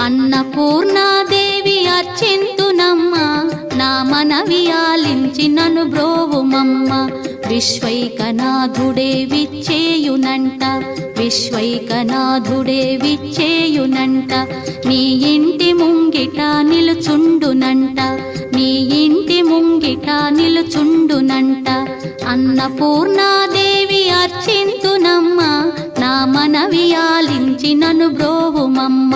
అన్నపూర్ణాదేవి అర్చింతునమ్మ, నా మనవి ఆలించి నన్ను బ్రోవుమమ్మ. విశ్వైకనాథుడే విచ్చేయునంట, విశ్వైకనాథుడే విచ్చేయునంట. నీ ఇంటి ముంగిట నిలుచుండునంట, నీ ఇంటి ముంగిట నిలుచుండునంట. అన్నపూర్ణాదేవి అర్చింతునమ్మ, నా మనవి ఆలించి నన్ను బ్రోవుమమ్మ.